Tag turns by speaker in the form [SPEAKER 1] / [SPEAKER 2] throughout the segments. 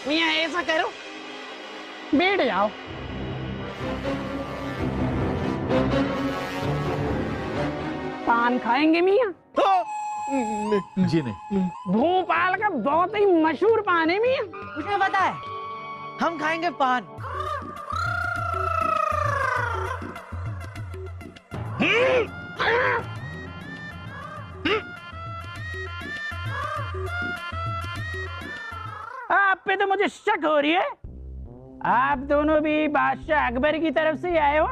[SPEAKER 1] मियाँ ऐसा करो, बैठ जाओ। पान खाएंगे मियाँ?
[SPEAKER 2] जी नहीं।
[SPEAKER 1] भोपाल का बहुत ही मशहूर पान है मियाँ।
[SPEAKER 3] मुझे पता है, हम खाएंगे पान।
[SPEAKER 1] आप पे तो मुझे शक हो रही है, आप दोनों भी बादशाह अकबर की तरफ से आए हो?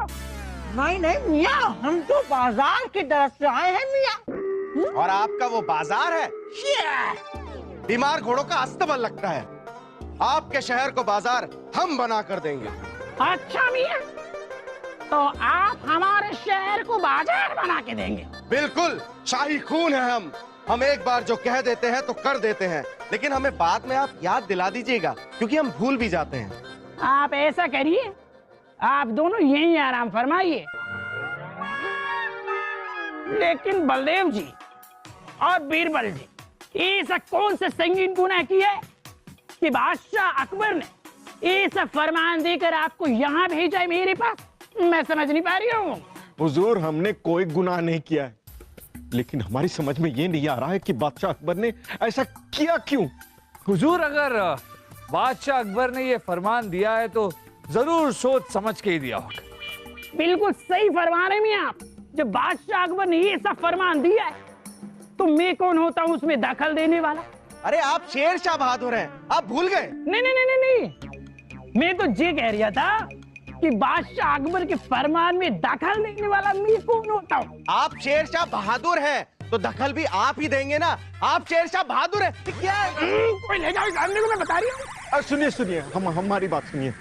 [SPEAKER 3] नहीं नहीं मियाँ, हम तो बाजार की तरफ से आए हैं मियाँ।
[SPEAKER 4] और आपका वो बाजार है? बीमार घोड़ों का अस्तबल लगता है। आपके शहर को बाजार हम बना कर देंगे।
[SPEAKER 1] अच्छा मियाँ, तो आप हमारे शहर को बाजार बना के देंगे?
[SPEAKER 4] बिल्कुल, शाही खून है हम एक बार जो कह देते हैं तो कर देते हैं, लेकिन हमें बाद में आप याद दिला दीजिएगा, क्योंकि हम भूल भी जाते हैं।
[SPEAKER 1] आप ऐसा करिए, आप दोनों यहीं आराम फरमाइए। लेकिन बलदेव जी और बीरबल जी, ऐसा कौन सा संगीन गुनाह किया है कि बादशाह अकबर ने ऐसा फरमान देकर आपको यहाँ भेजा है मेरे पास? मैं समझ नहीं पा रही हूँ।
[SPEAKER 5] हुजूर, हमने कोई गुनाह नहीं किया है, लेकिन हमारी समझ में ये नहीं आ रहा है कि बादशाह अकबर ने ऐसा किया क्यों।
[SPEAKER 2] हुजूर, अगर बादशाह अकबर ने ये फरमान दिया है तो जरूर सोच समझ के ही दिया होगा।
[SPEAKER 1] बिल्कुल सही फरमान है मियां आप। जब बादशाह अकबर ने ये सब फरमान दिया है तो मैं कौन होता हूँ उसमें दखल देने वाला?
[SPEAKER 4] अरे आप शेरशाह बहादुर हैं, आप भूल गए?
[SPEAKER 1] नहीं नहीं नहीं नहीं नहीं, मैं तो ये कह रहा था कि बादशाह अकबर के फरमान में दखल देने वाला मैं कौन होता हूँ?
[SPEAKER 4] आप शेरशाह बहादुर हैं तो दखल भी आप ही देंगे ना। आप शेरशाह बहादुर हैं। क्या
[SPEAKER 1] कोई ले जाओ सामने को, मैं बता रही हूँ।
[SPEAKER 5] सुनिए सुनिए, हमारी बात सुनिए।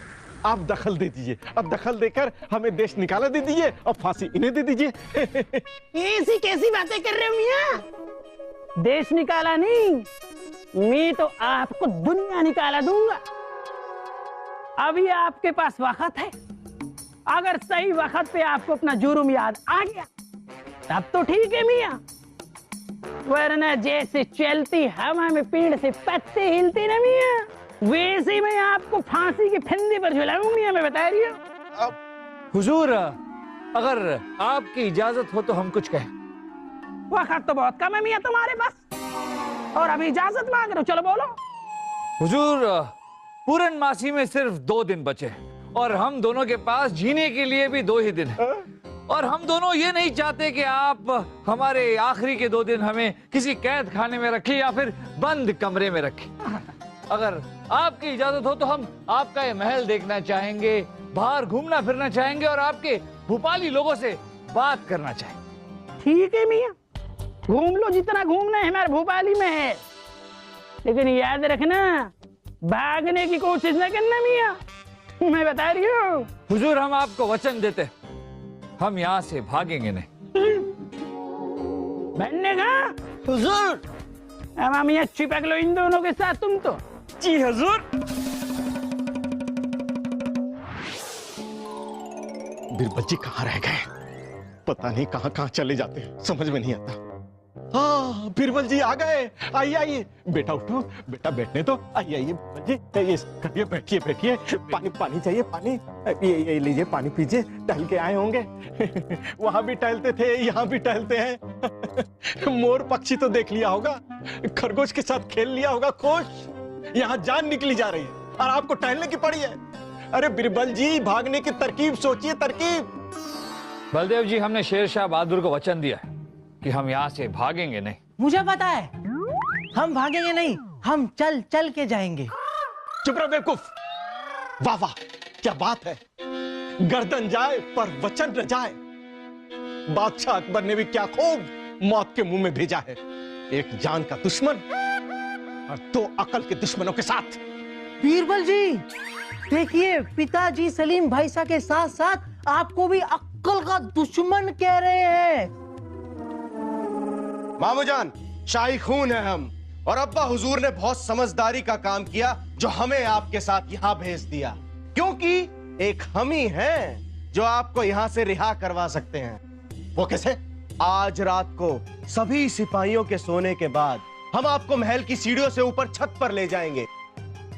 [SPEAKER 5] आप दखल दे दीजिए, अब दखल देकर हमें देश निकाला दे दीजिए और फांसी इन्हें दे दीजिए।
[SPEAKER 1] ऐसी कैसी बातें कर रहे हो मियां? देश निकाला नहीं, मैं तो आपको दुनिया निकाला दूंगा। अभी आपके पास वक्त है, अगर सही वक्त पे आपको अपना जुर्म याद आ गया तब तो ठीक है मियां, वरना जैसे चलती हवा में पेड़ से पत्ते हिलते ना मियां, वैसे मैं आपको फांसी के फंदे पर झुलाऊंगी। मैं बता रही हूँ।
[SPEAKER 2] हुजूर, अगर आपकी इजाजत हो तो हम कुछ कहें।
[SPEAKER 1] वक्त तो बहुत कम है मियां तुम्हारे पास, और अभी इजाजत मांग रहे हो, चलो बोलो।
[SPEAKER 2] हुजूर, पूर्णमासी में सिर्फ 2 दिन बचे और हम दोनों के पास जीने के लिए भी 2 ही दिन है, और हम दोनों ये नहीं चाहते कि आप हमारे आखिरी के 2 दिन हमें किसी कैद खाने में रखें या फिर बंद कमरे में रखें। अगर आपकी इजाजत हो तो हम आपका ये महल देखना चाहेंगे, बाहर घूमना फिरना चाहेंगे और आपके भोपाली लोगों से बात करना चाहेंगे।
[SPEAKER 1] ठीक है मियां, घूम लो जितना घूमना है, हमारे भोपाली में है, लेकिन याद रखना भागने की कोशिश न करना मियां, मैं बता रही हूँ।
[SPEAKER 2] हुजूर, हम आपको वचन देते हम यहाँ से भागेंगे नहीं।
[SPEAKER 1] बनने का
[SPEAKER 3] हुजूर।
[SPEAKER 1] अब मियां चिपक लो इन दोनों के साथ तुम तो।
[SPEAKER 3] जी हुजूर।
[SPEAKER 5] बीरबल जी कहाँ रह गए? पता नहीं कहाँ कहाँ चले जाते हैं, समझ में नहीं आता। हाँ, बीरबल जी आ गए। आइए आइए, बेटा उठो, बेटा बैठने तो। आइए आइए बीरबल जी, ये करिए, बैठिए बैठिए। पानी पानी चाहिए, पानी ये लीजिए, पानी पीजिए। टहल के आए होंगे। वहां भी टहलते थे, यहाँ भी टहलते हैं। मोर पक्षी तो देख लिया होगा, खरगोश के साथ खेल लिया होगा खुश। यहाँ जान निकली जा रही है और आपको टहलने की पड़ी है। अरे बीरबल जी, भागने की तरकीब सोचिए, तरकीब।
[SPEAKER 2] बलदेव जी, हमने शेरशाह बहादुर को वचन दिया है कि हम यहाँ से भागेंगे नहीं।
[SPEAKER 3] मुझे पता है, हम भागेंगे नहीं, हम चल चल के जाएंगे।
[SPEAKER 5] चुप रहो बेवकूफ। वाह वाह, क्या बात है। गर्दन जाए पर वचन न जाए। बादशाह अकबर ने भी क्या खूब मौत के मुंह में भेजा है। एक जान का दुश्मन और 2 अकल के दुश्मनों के साथ।
[SPEAKER 3] बीरबल जी देखिए, पिताजी सलीम भाई साहब के साथ साथ आपको भी अक्ल का दुश्मन कह रहे हैं।
[SPEAKER 4] मामूजान, शाही खून है हम, और अब्बा हुजूर ने बहुत समझदारी का काम किया जो हमें आपके साथ यहाँ भेज दिया, क्योंकि एक हम ही हैं जो आपको यहाँ से रिहा करवा सकते हैं। वो कैसे? आज रात को सभी सिपाहियों के सोने के बाद हम आपको महल की सीढ़ियों से ऊपर छत पर ले जाएंगे।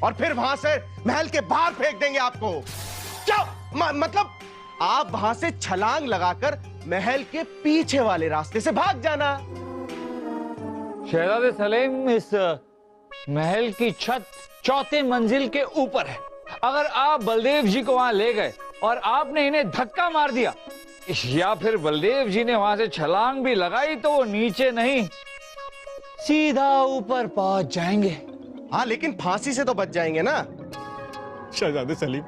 [SPEAKER 4] और फिर वहां से महल के बाहर फेंक देंगे आपको। क्या मतलब आप वहां से छलांग लगाकर महल के पीछे वाले रास्ते से भाग जाना।
[SPEAKER 2] शहजादे सलीम, इस महल की छत चौथे मंजिल के ऊपर है। अगर आप बलदेव जी को वहां ले गए और आपने इन्हें धक्का मार दिया या फिर बलदेव जी ने वहां से छलांग भी लगाई तो वो नीचे नहीं सीधा ऊपर पहुंच जाएंगे।
[SPEAKER 4] हाँ, लेकिन फांसी से तो बच जाएंगे ना।
[SPEAKER 5] शहजादे सलीम,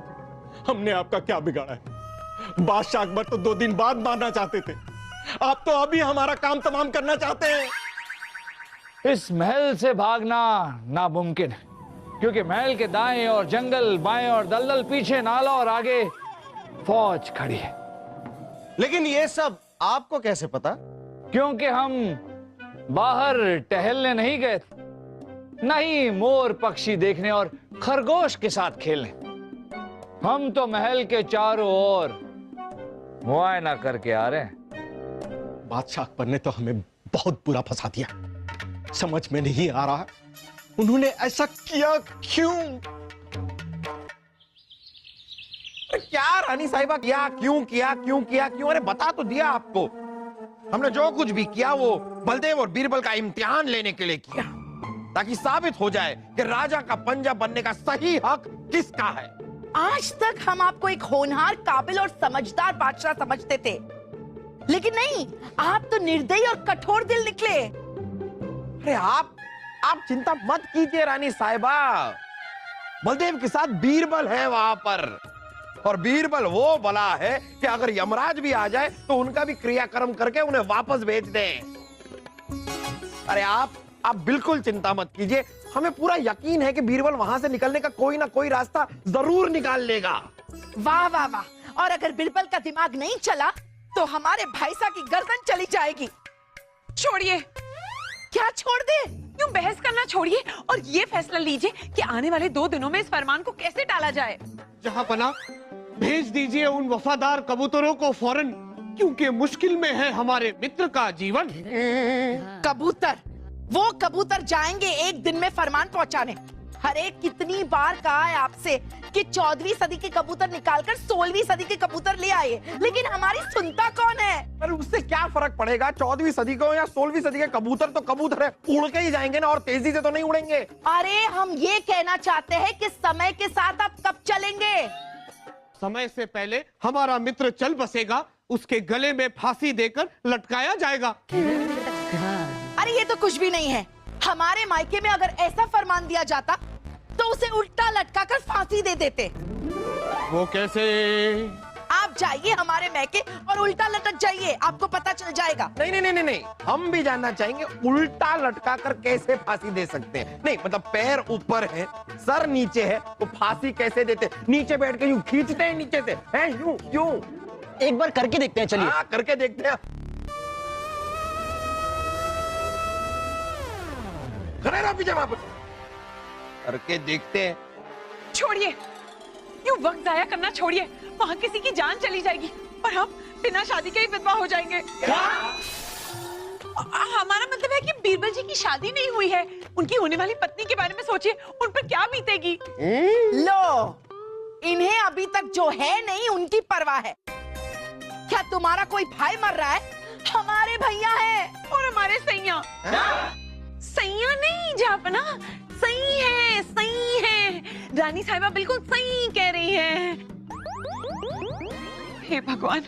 [SPEAKER 5] हमने आपका क्या बिगाड़ा है? बादशाह अकबर तो 2 दिन बाद मारना चाहते थे, आप तो अभी हमारा काम तमाम करना चाहते हैं।
[SPEAKER 2] इस महल से भागना नामुमकिन है, क्योंकि महल के दाएं और जंगल, बाएं और दलदल, पीछे नाला और आगे फौज खड़ी है।
[SPEAKER 4] लेकिन ये सब आपको कैसे पता?
[SPEAKER 2] क्योंकि हम बाहर टहलने नहीं गए थे, नहीं मोर पक्षी देखने और खरगोश के साथ खेलने। हम तो महल के चारों ओर मुआयना करके आ रहे हैं।
[SPEAKER 5] बादशाह अकबर ने तो हमें बहुत बुरा फंसा दिया, समझ में नहीं आ रहा उन्होंने ऐसा किया क्यों?
[SPEAKER 6] क्या रानी साहिबा, क्या क्यों किया, क्यों किया, क्यों? अरे बता तो दिया आपको। हमने जो कुछ भी किया वो बलदेव और बीरबल का इम्तिहान लेने के लिए किया, ताकि साबित हो जाए कि राजा का पंजा बनने का सही हक किसका है।
[SPEAKER 7] आज तक हम आपको एक होनहार, काबिल और समझदार बादशाह समझते थे, लेकिन नहीं, आप तो निर्दयी और कठोर दिल निकले।
[SPEAKER 6] अरे आप चिंता मत कीजिए रानी साहिबा, बलदेव के साथ बीरबल है वहां पर, और बीरबल वो बला है कि अगर यमराज भी आ जाए तो उनका भी क्रियाक्रम करके उन्हें वापस भेज दें। अरे आप बिल्कुल चिंता मत कीजिए, हमें पूरा यकीन है कि बीरबल वहां से निकलने का कोई ना कोई रास्ता जरूर निकाल लेगा।
[SPEAKER 7] वाह वाह वाह, और अगर बीरबल का दिमाग नहीं चला तो हमारे भाई साहब की गर्दन चली जाएगी।
[SPEAKER 8] छोड़िए,
[SPEAKER 7] क्या छोड़ दे?
[SPEAKER 8] क्यों बहस करना छोड़िए और ये फैसला लीजिए कि आने वाले 2 दिनों में इस फरमान को कैसे टाला जाए।
[SPEAKER 9] जहां पना, भेज दीजिए उन वफादार कबूतरों को फौरन, क्योंकि मुश्किल में है हमारे मित्र का जीवन।
[SPEAKER 7] कबूतर, वो कबूतर जाएंगे एक दिन में फरमान पहुंचाने। अरे कितनी बार कहा है आपसे कि 14वीं सदी के कबूतर निकालकर 16वीं सदी के कबूतर ले आए, लेकिन हमारी सुनता कौन है?
[SPEAKER 6] पर उससे क्या फर्क पड़ेगा, 14वीं सदी को या 16वीं सदी के कबूतर तो कबूतर है, उड़ के ही जाएंगे ना, और तेजी से तो नहीं उड़ेंगे।
[SPEAKER 7] अरे हम ये कहना चाहते हैं कि समय के साथ आप कब चलेंगे?
[SPEAKER 9] समय से पहले हमारा मित्र चल बसेगा, उसके गले में फांसी देकर लटकाया जाएगा।
[SPEAKER 7] अरे ये तो कुछ भी नहीं है। हमारे मायके में अगर ऐसा फरमान दिया जाता तो उसे उल्टा लटकाकर फांसी दे देते।
[SPEAKER 9] वो कैसे?
[SPEAKER 7] आप जाइए हमारे मायके और उल्टा लटक जाइए, आपको पता चल जाएगा।
[SPEAKER 6] नहीं नहीं नहीं नहीं, हम भी जानना चाहेंगे उल्टा लटका कर कैसे फांसी दे सकते हैं। नहीं मतलब पैर ऊपर है, सर नीचे है, तो फांसी कैसे देते? नीचे बैठ के यूं खींचते हैं नीचे से, हैं यूं यूं।
[SPEAKER 3] एक बार करके देखते हैं, चलिए।
[SPEAKER 6] हाँ, करके देखते हैं। खड़े रहो पीछे, वहां पर करके देखते हैं।
[SPEAKER 8] छोड़िए, यूं वक्त जाया करना छोड़िए, वहां किसी की जान चली जाएगी और हम बिना शादी के ही विधवा हो जाएंगे। हमारा मतलब है कि बीरबल जी की शादी नहीं हुई है, उनकी होने वाली पत्नी के बारे में सोचिए, उन पर क्या बीतेगी।
[SPEAKER 7] लो, इन्हें अभी तक जो है नहीं उनकी परवाह है। क्या तुम्हारा कोई भाई मर रहा है? हमारे भैया हैं
[SPEAKER 8] और हमारे सैया। सैया नहीं जापना, सही है, सही है। रानी साहिबा बिल्कुल सही कह रही है। हे भगवान,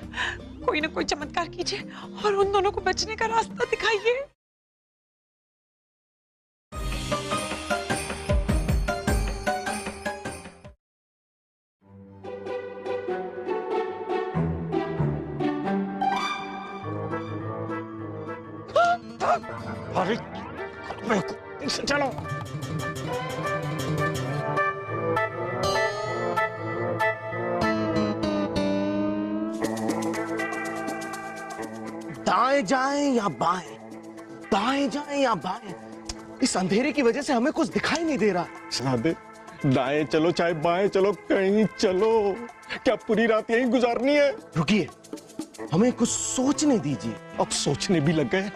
[SPEAKER 8] कोई ना कोई चमत्कार कीजिए और उन दोनों को बचने का रास्ता दिखाइए।
[SPEAKER 5] अरे चलो।
[SPEAKER 4] दाएं जाएं या बाएं, दाएं जाएं या बाएं, इस अंधेरे की वजह से हमें कुछ दिखाई नहीं दे रहा।
[SPEAKER 5] शहजादे, दाएं चलो चाहे बाएं चलो, कहीं चलो। क्या पूरी रात यहीं गुजारनी है?
[SPEAKER 4] रुकिए, हमें कुछ सोचने दीजिए।
[SPEAKER 5] अब सोचने भी लग गए।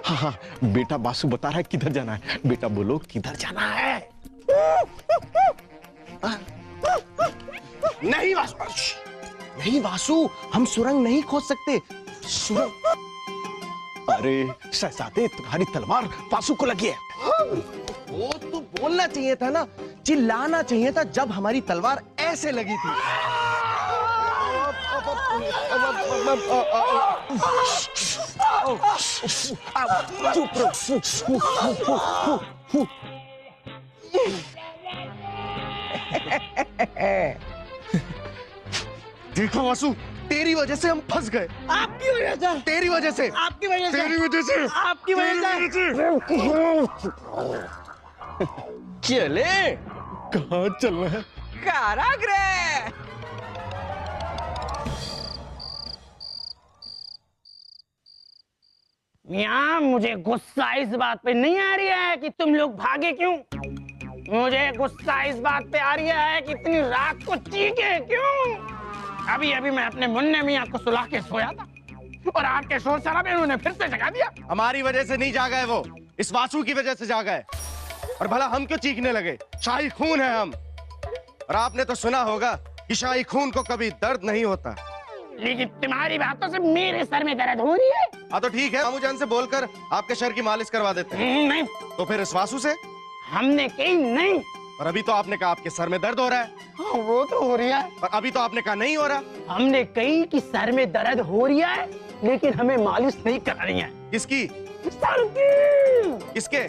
[SPEAKER 5] हाँ हाँ, बेटा बासु बता रहा है किधर जाना है। बेटा बोलो किधर जाना है।
[SPEAKER 4] नहीं वासु, नहीं वासु, हम सुरंग नहीं खोद सकते। सुरंग?
[SPEAKER 5] अरे शहजादे, तुम्हारी तलवार बासु को लगी है।
[SPEAKER 4] वो तो बोलना चाहिए था ना, चिल्लाना चाहिए था जब हमारी तलवार ऐसे लगी थी।
[SPEAKER 5] चुप रहो।
[SPEAKER 4] देखो वासु, तेरी वजह से हम फंस गए।
[SPEAKER 3] आपकी वजह से,
[SPEAKER 4] तेरी वजह से,
[SPEAKER 3] आपकी वजह से,
[SPEAKER 4] तेरी वजह से,
[SPEAKER 3] आपकी वजह से।
[SPEAKER 6] चले
[SPEAKER 5] कहाँ चल रहा है?
[SPEAKER 6] कारागृह।
[SPEAKER 1] मियाँ, मुझे गुस्सा इस बात पे नहीं आ रही है कि तुम लोग भागे क्यों। मुझे गुस्सा इस बात पे आ रही है कि इतनी रात को चीखे क्यों। अभी अभी मैं अपने मुन्ने मियाँ को सुला के सोया था और आपके शोर शराबे उन्होंने फिर से जगा दिया।
[SPEAKER 4] हमारी वजह से नहीं जागा है वो, इस वासु की वजह से जागा है। और भला हम क्यों चीखने लगे? शाही खून है हम। और आपने तो सुना होगा कि शाही खून को कभी दर्द नहीं होता।
[SPEAKER 1] लेकिन तुम्हारी बातों से मेरे सर में दर्द हो रही है।
[SPEAKER 4] हाँ तो ठीक है, मामूजान से बोलकर आपके सर की मालिश करवा देते हैं।
[SPEAKER 1] नहीं,
[SPEAKER 4] तो फिर इस वासु से?
[SPEAKER 1] हमने कही नहीं।
[SPEAKER 4] और अभी तो आपने कहा आपके सर में दर्द हो रहा है।
[SPEAKER 1] हाँ, वो तो हो रही है।
[SPEAKER 4] और अभी तो आपने कहा नहीं हो रहा।
[SPEAKER 1] हमने कही कि सर में दर्द हो रही है, लेकिन हमें मालिश नहीं करनी है।
[SPEAKER 4] किसकी?
[SPEAKER 1] सर की।
[SPEAKER 4] किसके?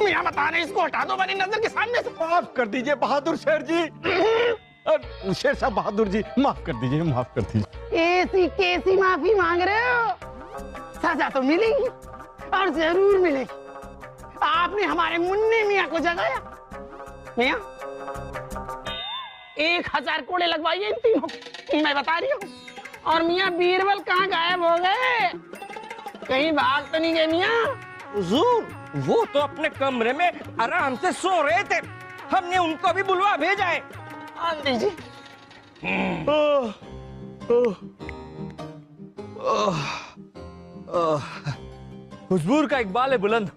[SPEAKER 1] मियाँ बता रहे, इसको हटा दो मेरी नजर के सामने से।
[SPEAKER 5] माफ कर दीजिए बहादुर शेर जी। शेर साहब, बहादुर जी, माफ कर दीजिए, माफ कर दीजिए।
[SPEAKER 1] ऐसी कैसी माफी मांग रहे हो? सजा तो मिलेगी और जरूर मिलेगी। आपने हमारे मुन्ने मियाँ को जगाया। मियाँ, 1000 कोड़े लगवाइए इन तीनों को, मैं बता रही हूँ। और मियाँ बीरबल कहाँ गायब हो गए? कहीं भाग तो नहीं गए मियाँ?
[SPEAKER 10] हुजूर, वो तो अपने कमरे में आराम से सो रहे थे, हमने उनको भी बुलवा भेजा है।
[SPEAKER 1] हाँ दीजिए।
[SPEAKER 2] हुजूर का इकबाल है बुलंद।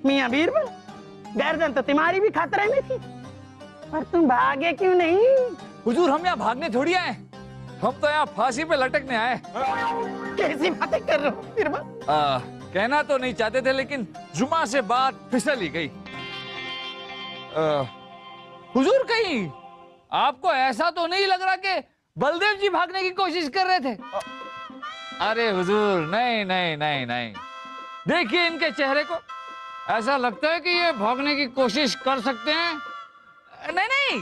[SPEAKER 1] मियाँ बीरबल, गर्दन तो तुम्हारी भी खतरे में थी, पर तुम भागे क्यों नहीं?
[SPEAKER 2] हुजूर, हम यहाँ भागने थोड़ी आए, हम तो यहाँ फांसी पे लटकने आए।
[SPEAKER 1] कैसी बातें कर रहे हो बीरबल?
[SPEAKER 2] कहना तो नहीं चाहते थे, लेकिन जुमा से बात फिसल ही गई। हुजूर, कहीं आपको ऐसा तो नहीं लग रहा कि बलदेव जी भागने की कोशिश कर रहे थे? अरे हुजूर, नहीं नहीं नहीं नहीं, देखिए इनके चेहरे को, ऐसा लगता है कि ये भागने की कोशिश कर सकते हैं। नहीं नहीं,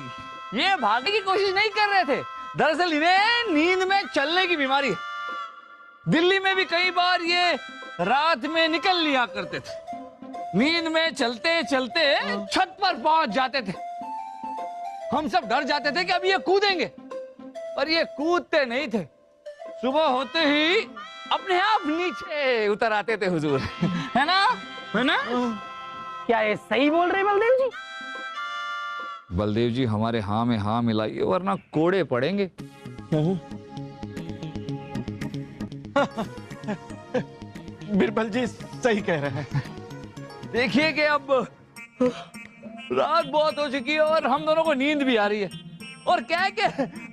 [SPEAKER 2] ये भागने की कोशिश नहीं कर रहे थे, दरअसल इन्हें नींद में चलने की बीमारी है। दिल्ली में भी कई बार ये रात में निकल लिया करते थे, नींद में चलते चलते छत पर पहुंच जाते थे। हम सब डर जाते थे कि अब ये कूदेंगे, पर ये कूदते नहीं थे। सुबह होते ही अपने आप नीचे उतर आते थे हुजूर। है ना, है ना?
[SPEAKER 1] क्या ये सही बोल रहे बलदेव जी?
[SPEAKER 2] बलदेव जी, हमारे हाँ में हाँ मिलाइए, वरना कोड़े पड़ेंगे।
[SPEAKER 5] बिरबल जी सही कह रहे हैं।
[SPEAKER 2] देखिए कि अब रात बहुत हो चुकी है और हम दोनों को नींद भी आ रही है, और क्या है कि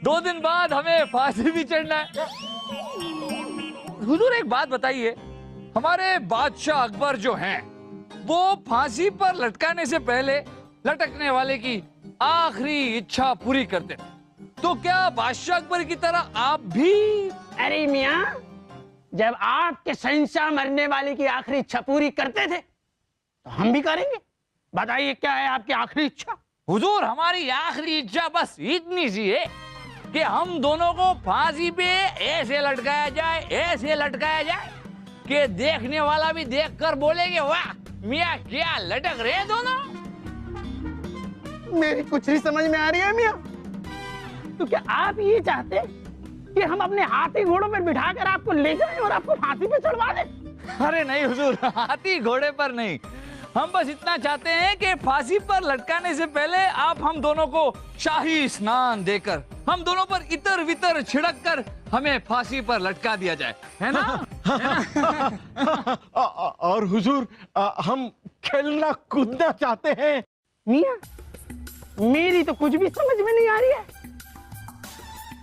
[SPEAKER 2] 2 दिन बाद हमें फांसी भी चढ़ना है। हुजूर, एक बात बताइए, हमारे बादशाह अकबर जो हैं, वो फांसी पर लटकाने से पहले लटकने वाले की आखिरी इच्छा पूरी करते थे, तो क्या बादशाह अकबर की तरह आप भी?
[SPEAKER 1] अरे मियाँ, जब आपके शहंशाह मरने वाले की आखिरी इच्छा पूरी करते थे, तो हम भी करेंगे। बताइए क्या है आपकी आखिरी इच्छा?
[SPEAKER 2] हुजूर, हमारी आखिरी इच्छा बस इतनी सी है कि हम दोनों को फांसी पे ऐसे लटकाया जाए, ऐसे लटकाया जाए कि देखने वाला भी देखकर बोलेगे, वाह मियाँ क्या लटक रहे हैं दोनों।
[SPEAKER 1] मेरी कुछ नहीं समझ में आ रही है मियाँ। तो क्या आप ये चाहते हैं कि हम अपने हाथी घोड़ों पर बिठाकर आपको ले जाएं और आपको फांसी पे चढ़वा दें?
[SPEAKER 2] अरे नहीं हुजूर, हाथी घोड़े पर नहीं, हम बस इतना चाहते हैं कि फांसी पर लटकाने से पहले आप हम दोनों को शाही स्नान देकर हम दोनों पर इतर वितर छिड़क कर हमें फांसी पर लटका दिया जाए, है ना?
[SPEAKER 5] और हुजूर, हम खेलना कूदना चाहते हैं।
[SPEAKER 1] मियाँ, मेरी तो कुछ भी समझ में नहीं आ रही है।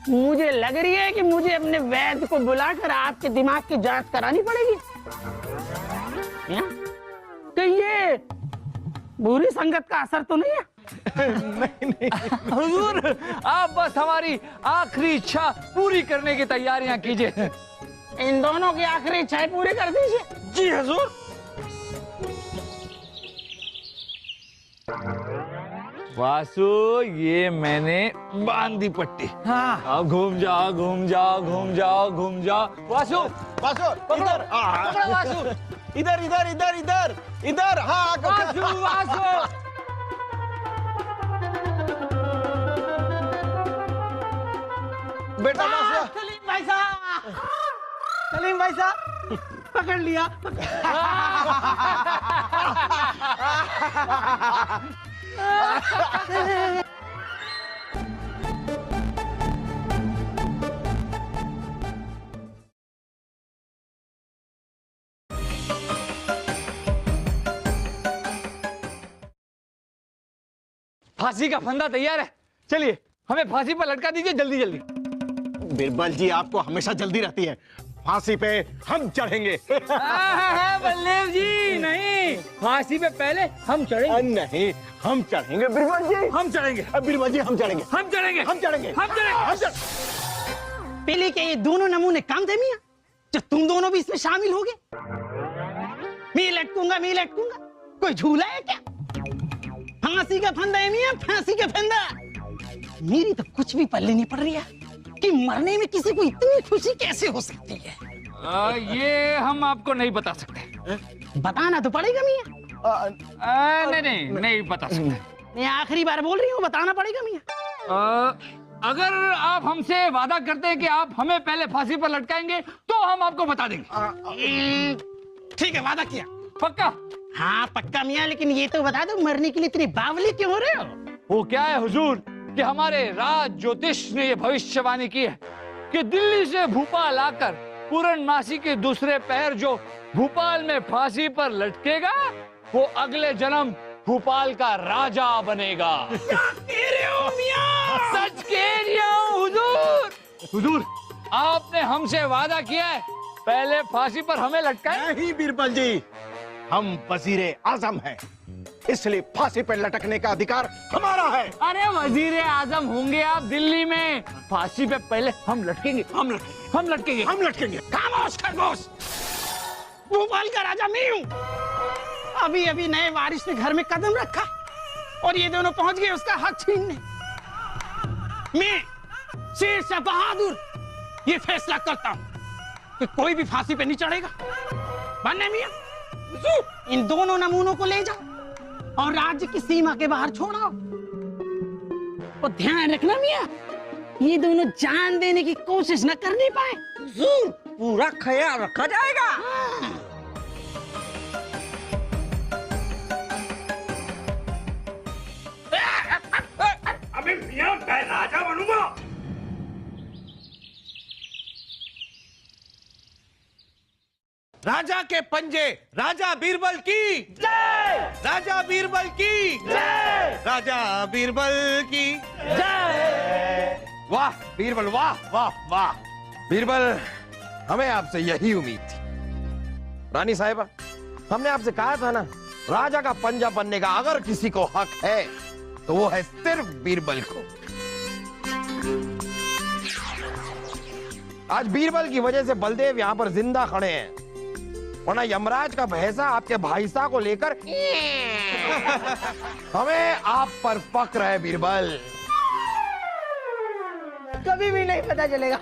[SPEAKER 1] मुझे लग रही है कि मुझे अपने वैद्य को बुलाकर आपके दिमाग की जांच करानी पड़ेगी। मियाँ, कहीं ये बुरी संगत का असर तो नहीं है?
[SPEAKER 5] नहीं।
[SPEAKER 2] हुजूर, आप बस हमारी आखिरी इच्छा पूरी करने की तैयारियां कीजिए।
[SPEAKER 1] इन दोनों की आखिरी इच्छाएं पूरी कर दीजिए।
[SPEAKER 2] जी हुजूर। वासु, ये मैंने बांध दी पट्टी।
[SPEAKER 3] हाँ।
[SPEAKER 2] अब घूम जाओ, घूम जाओ, घूम जाओ, घूम जाओ। वासु,
[SPEAKER 5] वासु, इधर,
[SPEAKER 2] पकड़ो वासु।
[SPEAKER 5] इधर, इधर, इधर, इधर, इधर। हाँ,
[SPEAKER 2] वासु, वासु।
[SPEAKER 5] बेटा वासु।
[SPEAKER 3] सलीम भाई साहब, सलीम भाई साहब, पकड़ लिया।
[SPEAKER 2] फांसी का फंदा तैयार है, चलिए हमें फांसी पर लटका दीजिए, जल्दी जल्दी।
[SPEAKER 5] बिरबल जी, आपको हमेशा जल्दी रहती है। फांसी पे हम चढ़ेंगे।
[SPEAKER 10] बलदेव जी, नहीं, फांसी पे पहले हम चढ़ेंगे।
[SPEAKER 5] नहीं, हम चढ़ेंगे बिरबल जी।
[SPEAKER 2] हम चढ़ेंगे,
[SPEAKER 5] बिरबल जी, हम चढ़ेंगे।
[SPEAKER 2] हम चढ़ेंगे,
[SPEAKER 5] हम चढ़ेंगे।
[SPEAKER 2] हम चढ़ेंगे।
[SPEAKER 1] पहले के ये दोनों नमूने काम थे मियाँ, जब तुम दोनों भी इसमें शामिल हो गए। मैं लटकूंगा, मैं लटकूंगा, कोई झूला है क्या? फांसी का फंदा है मियाँ, फांसी का फंदा। मेरी तो कुछ भी पल्ले नहीं पड़ रही है कि मरने में किसी को इतनी खुशी कैसे हो सकती है।
[SPEAKER 2] ये हम आपको नहीं बता सकते।
[SPEAKER 1] बताना तो पड़ेगा मियाँ।
[SPEAKER 2] नहीं बता सकते।
[SPEAKER 1] मैं आखिरी बार बोल रही हूँ, बताना पड़ेगा मियाँ।
[SPEAKER 2] अगर आप हमसे वादा करते हैं कि आप हमें पहले फांसी पर लटकाएंगे तो हम आपको बता देंगे।
[SPEAKER 1] ठीक है, वादा किया।
[SPEAKER 2] पक्का?
[SPEAKER 1] हाँ पक्का मियाँ, लेकिन ये तो बता दो, मरने के लिए इतनी बावली क्यों हो रहे हो?
[SPEAKER 2] वो क्या है हुजूर कि हमारे राज ज्योतिष ने ये भविष्यवाणी की है कि दिल्ली से भोपाल आकर पूर्णमासी के दूसरे पैर जो भोपाल में फांसी पर लटकेगा वो अगले जन्म भोपाल का राजा बनेगा।
[SPEAKER 1] क्या कह रहे हो मियाँ?
[SPEAKER 2] सच कह रहा हूँ हुजूर। हुजूर, आपने हमसे वादा किया है पहले फांसी पर हमें लटकाएं।
[SPEAKER 5] नहीं बिरबल जी, हम वजीरे आजम हैं, इसलिए फांसी पर लटकने का अधिकार हमारा है।
[SPEAKER 2] अरे वजीरे आजम होंगे आप दिल्ली में, फांसी पे पहले हम लटकेंगे, हम लटकेंगे, हम लटकेंगे,
[SPEAKER 5] हम लटकेंगे।
[SPEAKER 1] खामोश खरगोश, भोपाल का राजा मैं हूँ। अभी अभी नए वारिस ने घर में कदम रखा और ये दोनों पहुंच गए उसका हक छीनने। मैं शेर शाह बहादुर ये फैसला करता हूँ कि कोई भी फांसी पे नहीं चढ़ेगा। बनने मियाँ, इन दोनों नमूनों को ले जाओ और राज्य की सीमा के बाहर छोड़ो। और ध्यान रखना मियाँ, ये दोनों जान देने की कोशिश न करने पाए।
[SPEAKER 10] पूरा ख्याल रखा जाएगा। अबे मियां, मैं राजा बनूंगा।
[SPEAKER 9] राजा के पंजे, राजा बीरबल की जय। राजा बीरबल की जय। राजा बीरबल की
[SPEAKER 6] जय। वाह बीरबल, वाह वाह वाह। बीरबल, हमें आपसे यही उम्मीद थी। रानी साहिबा, हमने आपसे कहा था ना, राजा का पंजा बनने का अगर किसी को हक है तो वो है सिर्फ बीरबल को। आज बीरबल की वजह से बलदेव यहाँ पर जिंदा खड़े हैं, वरना यमराज का भैंसा आपके भाईसा को लेकर हमें आप पर फक्र है बीरबल।
[SPEAKER 3] कभी भी नहीं पता चलेगा।